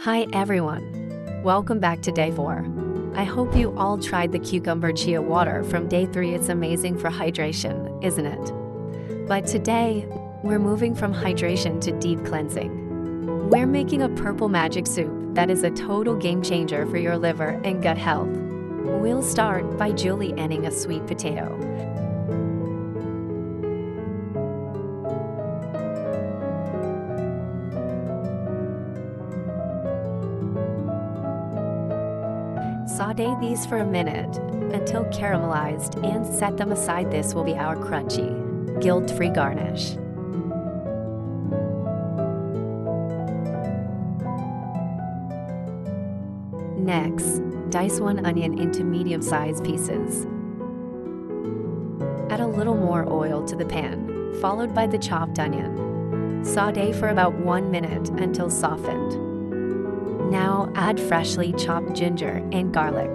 Hi everyone! Welcome back to day 4. I hope you all tried the cucumber chia water from day 3. It's amazing for hydration, isn't it? But today, we're moving from hydration to deep cleansing. We're making a purple magic soup that is a total game changer for your liver and gut health. We'll start by julienning a sweet potato. Sauté these for a minute until caramelized and set them aside. This will be our crunchy, guilt-free garnish. Next, dice one onion into medium-sized pieces. Add a little more oil to the pan, followed by the chopped onion. Sauté for about 1 minute until softened. Now add freshly chopped ginger and garlic.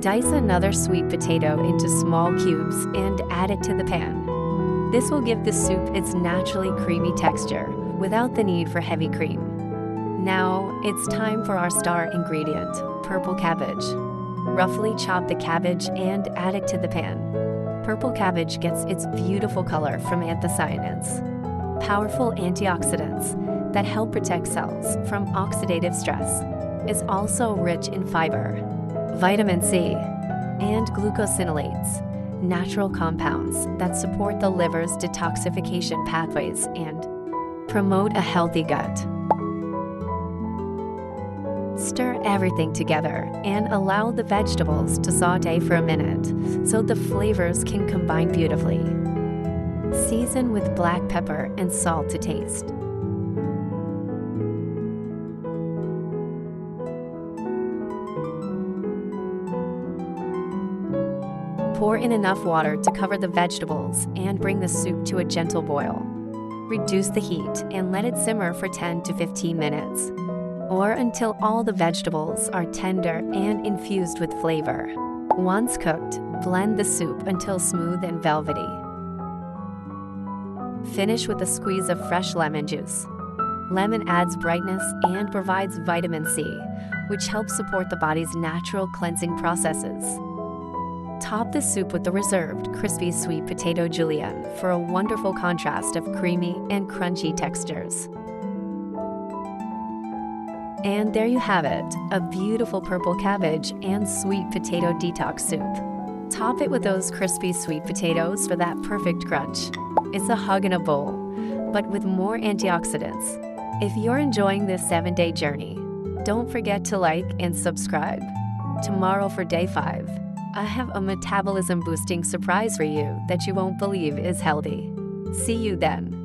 Dice another sweet potato into small cubes and add it to the pan. This will give the soup its naturally creamy texture without the need for heavy cream. Now it's time for our star ingredient, purple cabbage. Roughly chop the cabbage and add it to the pan. Purple cabbage gets its beautiful color from anthocyanins, powerful antioxidants that help protect cells from oxidative stress. It's also rich in fiber, vitamin C, and glucosinolates, natural compounds that support the liver's detoxification pathways and promote a healthy gut. Stir everything together and allow the vegetables to sauté for a minute so the flavors can combine beautifully. Season with black pepper and salt to taste. Pour in enough water to cover the vegetables and bring the soup to a gentle boil. Reduce the heat and let it simmer for 10 to 15 minutes, or until all the vegetables are tender and infused with flavor. Once cooked, blend the soup until smooth and velvety. Finish with a squeeze of fresh lemon juice. Lemon adds brightness and provides vitamin C, which helps support the body's natural cleansing processes. Top the soup with the reserved crispy sweet potato julienne for a wonderful contrast of creamy and crunchy textures. And there you have it, a beautiful purple cabbage and sweet potato detox soup. Top it with those crispy sweet potatoes for that perfect crunch. It's a hug in a bowl, but with more antioxidants. If you're enjoying this 7-day journey, don't forget to like and subscribe. Tomorrow for day 5, I have a metabolism boosting surprise for you that you won't believe is healthy. See you then.